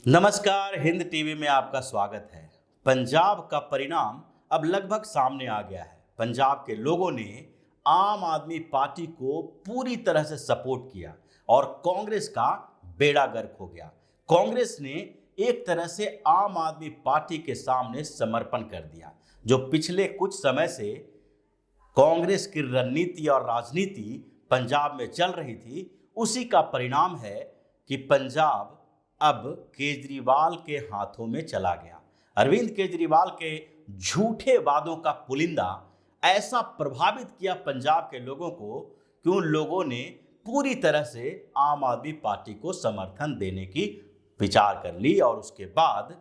नमस्कार, हिंद टीवी में आपका स्वागत है। पंजाब का परिणाम अब लगभग सामने आ गया है। पंजाब के लोगों ने आम आदमी पार्टी को पूरी तरह से सपोर्ट किया और कांग्रेस का बेड़ा गर्क हो गया। कांग्रेस ने एक तरह से आम आदमी पार्टी के सामने समर्पण कर दिया। जो पिछले कुछ समय से कांग्रेस की रणनीति और राजनीति पंजाब में चल रही थी, उसी का परिणाम है कि पंजाब अब केजरीवाल के हाथों में चला गया। अरविंद केजरीवाल के झूठे वादों का पुलिंदा ऐसा प्रभावित किया पंजाब के लोगों को कि उन लोगों ने पूरी तरह से आम आदमी पार्टी को समर्थन देने की विचार कर ली और उसके बाद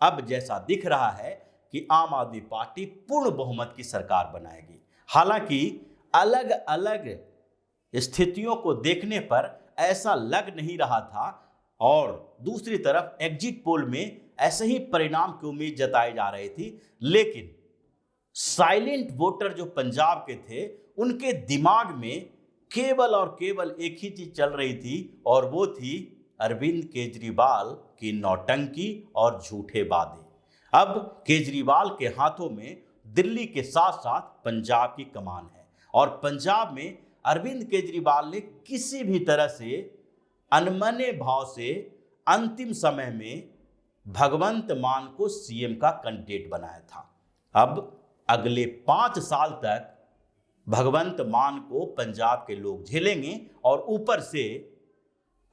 अब जैसा दिख रहा है कि आम आदमी पार्टी पूर्ण बहुमत की सरकार बनाएगी। हालांकि अलग अलग स्थितियों को देखने पर ऐसा लग नहीं रहा था और दूसरी तरफ एग्जिट पोल में ऐसे ही परिणाम की उम्मीद जताई जा रही थी, लेकिन साइलेंट वोटर जो पंजाब के थे उनके दिमाग में केवल और केवल एक ही चीज चल रही थी और वो थी अरविंद केजरीवाल की नौटंकी और झूठे वादे। अब केजरीवाल के हाथों में दिल्ली के साथ साथ पंजाब की कमान है और पंजाब में अरविंद केजरीवाल ने किसी भी तरह से अनमने भाव से अंतिम समय में भगवंत मान को सीएम का कैंडिडेट बनाया था। अब अगले 5 साल तक भगवंत मान को पंजाब के लोग झेलेंगे और ऊपर से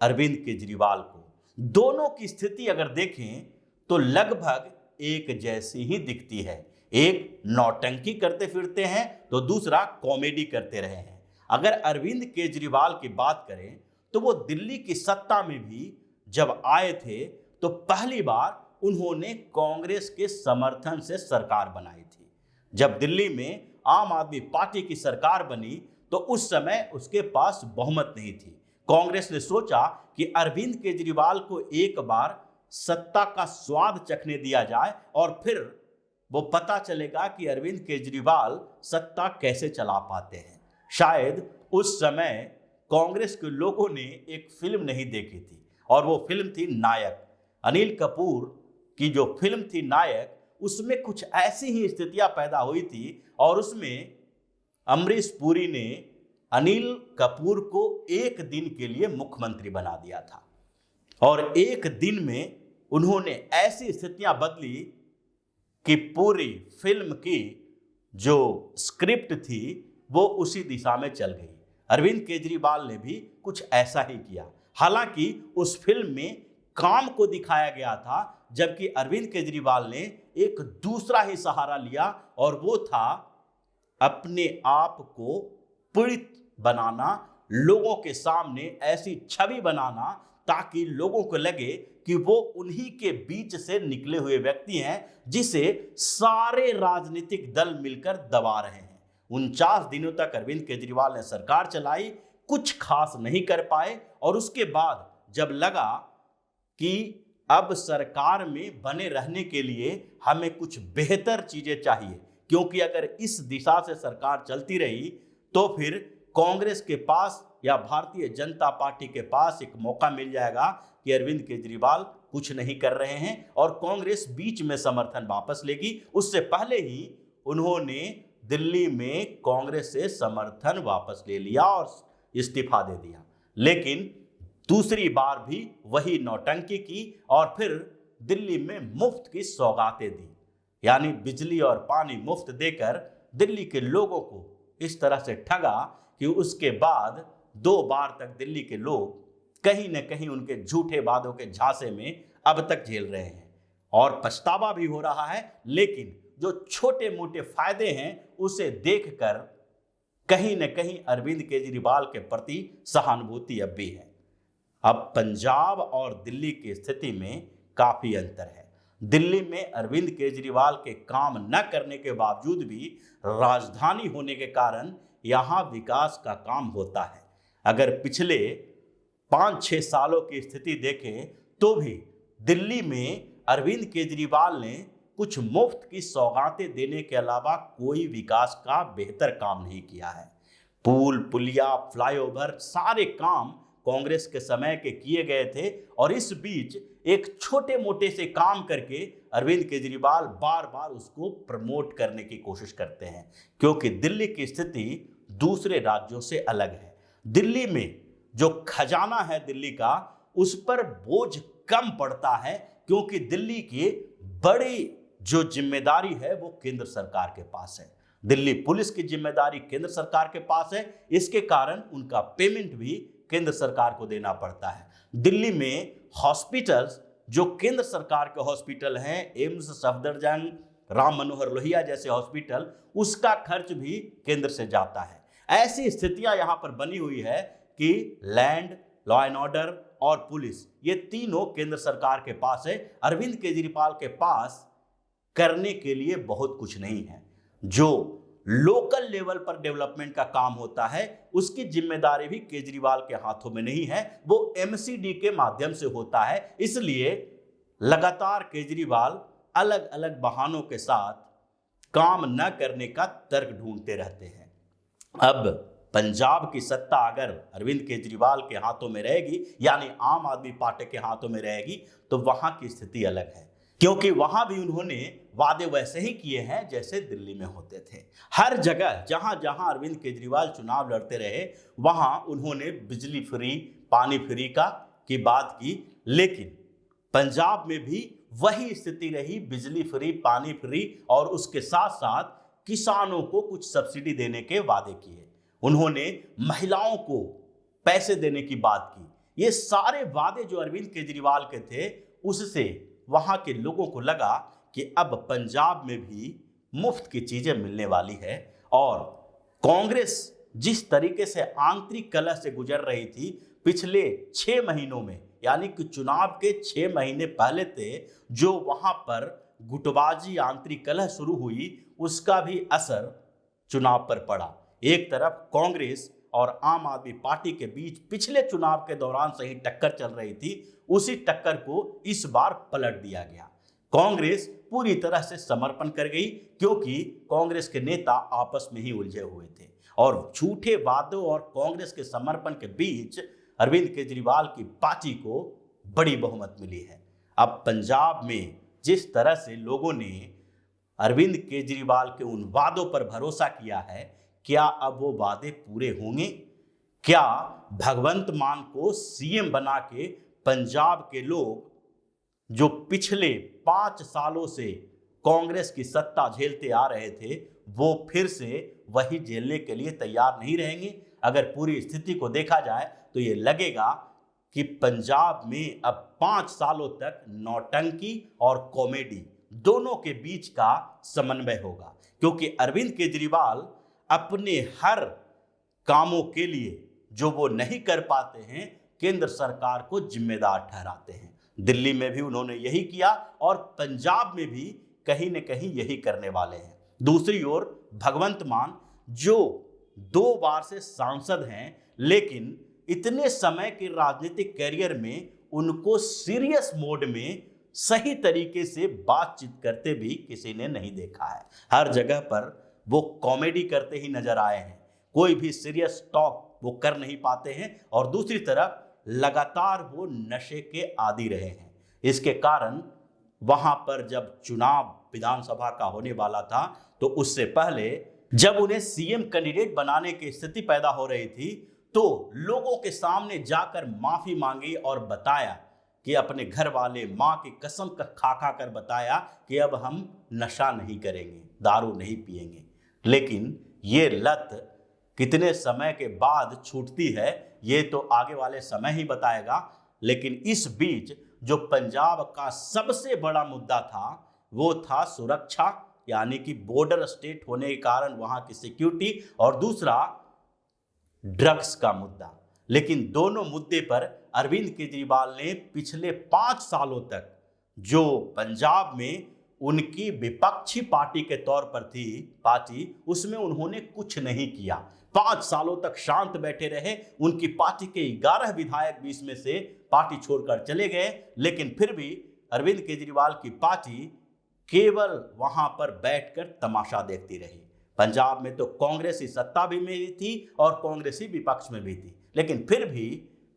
अरविंद केजरीवाल को। दोनों की स्थिति अगर देखें तो लगभग एक जैसी ही दिखती है। एक नौटंकी करते फिरते हैं तो दूसरा कॉमेडी करते रहे हैं। अगर अरविंद केजरीवाल की बात करें तो वो दिल्ली की सत्ता में भी जब आए थे तो पहली बार उन्होंने कांग्रेस के समर्थन से सरकार बनाई थी। जब दिल्ली में आम आदमी पार्टी की सरकार बनी तो उस समय उसके पास बहुमत नहीं थी। कांग्रेस ने सोचा कि अरविंद केजरीवाल को एक बार सत्ता का स्वाद चखने दिया जाए और फिर वो पता चलेगा कि अरविंद केजरीवाल सत्ता कैसे चला पाते हैं। शायद उस समय कांग्रेस के लोगों ने एक फिल्म नहीं देखी थी और वो फिल्म थी नायक। अनिल कपूर की जो फिल्म थी नायक, उसमें कुछ ऐसी ही स्थितियां पैदा हुई थी और उसमें अमरीश पुरी ने अनिल कपूर को एक दिन के लिए मुख्यमंत्री बना दिया था और एक दिन में उन्होंने ऐसी स्थितियां बदली कि पूरी फिल्म की जो स्क्रिप्ट थी वो उसी दिशा में चल गई। अरविंद केजरीवाल ने भी कुछ ऐसा ही किया। हालांकि उस फिल्म में काम को दिखाया गया था, जबकि अरविंद केजरीवाल ने एक दूसरा ही सहारा लिया और वो था अपने आप को पीड़ित बनाना, लोगों के सामने ऐसी छवि बनाना ताकि लोगों को लगे कि वो उन्हीं के बीच से निकले हुए व्यक्ति हैं जिसे सारे राजनीतिक दल मिलकर दबा रहे हैं। 49 दिनों तक अरविंद केजरीवाल ने सरकार चलाई, कुछ खास नहीं कर पाए और उसके बाद जब लगा कि अब सरकार में बने रहने के लिए हमें कुछ बेहतर चीजें चाहिए, क्योंकि अगर इस दिशा से सरकार चलती रही तो फिर कांग्रेस के पास या भारतीय जनता पार्टी के पास एक मौका मिल जाएगा कि अरविंद केजरीवाल कुछ नहीं कर रहे हैं और कांग्रेस बीच में समर्थन वापस लेगी। उससे पहले ही उन्होंने दिल्ली में कांग्रेस से समर्थन वापस ले लिया और इस्तीफा दे दिया, लेकिन दूसरी बार भी वही नौटंकी की और फिर दिल्ली में मुफ्त की सौगातें दी, यानी बिजली और पानी मुफ्त देकर दिल्ली के लोगों को इस तरह से ठगा कि उसके बाद 2 बार तक दिल्ली के लोग कहीं न कहीं उनके झूठे वादों के झांसे में अब तक झेल रहे हैं और पछतावा भी हो रहा है। लेकिन जो छोटे मोटे फायदे हैं उसे देखकर कहीं न कहीं अरविंद केजरीवाल के प्रति सहानुभूति अब भी है। अब पंजाब और दिल्ली की स्थिति में काफी अंतर है। दिल्ली में अरविंद केजरीवाल के काम न करने के बावजूद भी राजधानी होने के कारण यहां विकास का काम होता है। अगर पिछले 5-6 सालों की स्थिति देखें तो भी दिल्ली में अरविंद केजरीवाल ने कुछ मुफ्त की सौगातें देने के अलावा कोई विकास का बेहतर काम नहीं किया है। पुल, पुलिया, फ्लाईओवर सारे काम कांग्रेस के समय के किए गए थे और इस बीच एक छोटे मोटे से काम करके अरविंद केजरीवाल बार बार उसको प्रमोट करने की कोशिश करते हैं, क्योंकि दिल्ली की स्थिति दूसरे राज्यों से अलग है। दिल्ली में जो खजाना है दिल्ली का, उस पर बोझ कम पड़ता है, क्योंकि दिल्ली की बड़ी जो जिम्मेदारी है वो केंद्र सरकार के पास है। दिल्ली पुलिस की जिम्मेदारी केंद्र सरकार के पास है, इसके कारण उनका पेमेंट भी केंद्र सरकार को देना पड़ता है। दिल्ली में हॉस्पिटल्स जो केंद्र सरकार के हॉस्पिटल हैं, एम्स, सफदरजंग, राम मनोहर लोहिया जैसे हॉस्पिटल, उसका खर्च भी केंद्र से जाता है। ऐसी स्थितियां यहां पर बनी हुई है कि लैंड, लॉ एंड ऑर्डर और पुलिस, ये तीनों केंद्र सरकार के पास है। अरविंद केजरीवाल के पास करने के लिए बहुत कुछ नहीं है। जो लोकल लेवल पर डेवलपमेंट का काम होता है उसकी जिम्मेदारी भी केजरीवाल के हाथों में नहीं है, वो एमसीडी के माध्यम से होता है। इसलिए लगातार केजरीवाल अलग अलग बहानों के साथ काम न करने का तर्क ढूंढते रहते हैं। अब पंजाब की सत्ता अगर अरविंद केजरीवाल के हाथों में रहेगी, यानी आम आदमी पार्टी के हाथों में रहेगी, तो वहां की स्थिति अलग है, क्योंकि वहां भी उन्होंने वादे वैसे ही किए हैं जैसे दिल्ली में होते थे। हर जगह जहां जहां अरविंद केजरीवाल चुनाव लड़ते रहे वहां उन्होंने बिजली फ्री, पानी फ्री की बात की, लेकिन पंजाब में भी वही स्थिति रही, बिजली फ्री, पानी फ्री, और उसके साथ साथ किसानों को कुछ सब्सिडी देने के वादे किए। उन्होंने महिलाओं को पैसे देने की बात की। ये सारे वादे जो अरविंद केजरीवाल के थे, उससे वहां के लोगों को लगा कि अब पंजाब में भी मुफ्त की चीजें मिलने वाली है। और कांग्रेस जिस तरीके से आंतरिक कलह से गुजर रही थी पिछले 6 महीनों में, यानी कि चुनाव के 6 महीने पहले थे, जो वहां पर गुटबाजी, आंतरिक कलह शुरू हुई, उसका भी असर चुनाव पर पड़ा। एक तरफ कांग्रेस और आम आदमी पार्टी के बीच पिछले चुनाव के दौरान सही टक्कर चल रही थी, उसी टक्कर को इस बार पलट दिया गया। कांग्रेस पूरी तरह से समर्पण कर गई, क्योंकि कांग्रेस के नेता आपस में ही उलझे हुए थे और झूठे वादों और कांग्रेस के समर्पण के बीच अरविंद केजरीवाल की पार्टी को बड़ी बहुमत मिली है। अब पंजाब में जिस तरह से लोगों ने अरविंद केजरीवाल के उन वादों पर भरोसा किया है, क्या अब वो वादे पूरे होंगे? क्या भगवंत मान को सीएम बना के पंजाब के लोग जो पिछले 5 सालों से कांग्रेस की सत्ता झेलते आ रहे थे, वो फिर से वही झेलने के लिए तैयार नहीं रहेंगे? अगर पूरी स्थिति को देखा जाए तो ये लगेगा कि पंजाब में अब 5 सालों तक नौटंकी और कॉमेडी दोनों के बीच का समन्वय होगा, क्योंकि अरविंद केजरीवाल अपने हर कामों के लिए जो वो नहीं कर पाते हैं, केंद्र सरकार को जिम्मेदार ठहराते हैं। दिल्ली में भी उन्होंने यही किया और पंजाब में भी कहीं न कहीं यही करने वाले हैं। दूसरी ओर भगवंत मान जो 2 बार से सांसद हैं, लेकिन इतने समय के राजनीतिक कैरियर में उनको सीरियस मोड में सही तरीके से बातचीत करते भी किसी ने नहीं देखा है। हर जगह पर वो कॉमेडी करते ही नजर आए हैं, कोई भी सीरियस टॉक वो कर नहीं पाते हैं, और दूसरी तरफ लगातार वो नशे के आदी रहे हैं। इसके कारण वहां पर जब चुनाव विधानसभा का होने वाला था, तो उससे पहले जब उन्हें सीएम कैंडिडेट बनाने की स्थिति पैदा हो रही थी, तो लोगों के सामने जाकर माफी मांगी और बताया कि अपने घर वाले, माँ की कसम खा कर बताया कि अब हम नशा नहीं करेंगे, दारू नहीं पिएंगे। लेकिन ये लत कितने समय के बाद छूटती है, ये तो आगे वाले समय ही बताएगा। लेकिन इस बीच जो पंजाब का सबसे बड़ा मुद्दा था, वो था सुरक्षा, यानी कि बॉर्डर स्टेट होने के कारण वहां की सिक्योरिटी, और दूसरा ड्रग्स का मुद्दा। लेकिन दोनों मुद्दे पर अरविंद केजरीवाल ने पिछले 5 सालों तक जो पंजाब में उनकी विपक्षी पार्टी के तौर पर थी पार्टी, उसमें उन्होंने कुछ नहीं किया। 5 सालों तक शांत बैठे रहे। उनकी पार्टी के 11 विधायक बीच में से पार्टी छोड़कर चले गए, लेकिन फिर भी अरविंद केजरीवाल की पार्टी केवल वहां पर बैठकर तमाशा देखती रही। पंजाब में तो कांग्रेस ही सत्ता भी में थी और कांग्रेस ही विपक्ष में भी थी, लेकिन फिर भी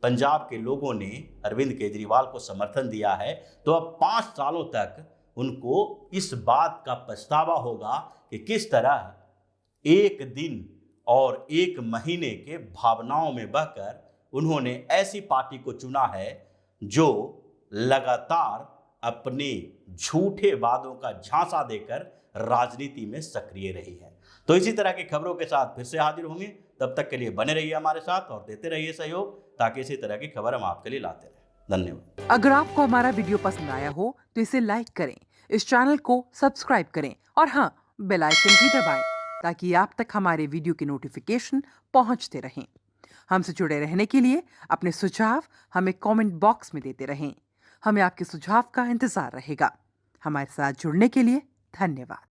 पंजाब के लोगों ने अरविंद केजरीवाल को समर्थन दिया है, तो अब 5 सालों तक उनको इस बात का पछतावा होगा कि किस तरह एक दिन और एक महीने के भावनाओं में बहकर उन्होंने ऐसी पार्टी को चुना है जो लगातार अपने झूठे वादों का झांसा देकर राजनीति में सक्रिय रही है। तो इसी तरह की खबरों के साथ फिर से हाजिर होंगे, तब तक के लिए बने रहिए हमारे साथ और देते रहिए सहयोग, ताकि इसी तरह की खबर हम आपके लिए लाते रहें। धन्यवाद। अगर आपको हमारा वीडियो पसंद आया हो तो इसे लाइक करें, इस चैनल को सब्सक्राइब करें और हाँ, बेल आइकन भी दबाएं ताकि आप तक हमारे वीडियो की नोटिफिकेशन पहुंचते रहें। हमसे जुड़े रहने के लिए अपने सुझाव हमें कमेंट बॉक्स में देते रहें। हमें आपके सुझाव का इंतजार रहेगा। हमारे साथ जुड़ने के लिए धन्यवाद।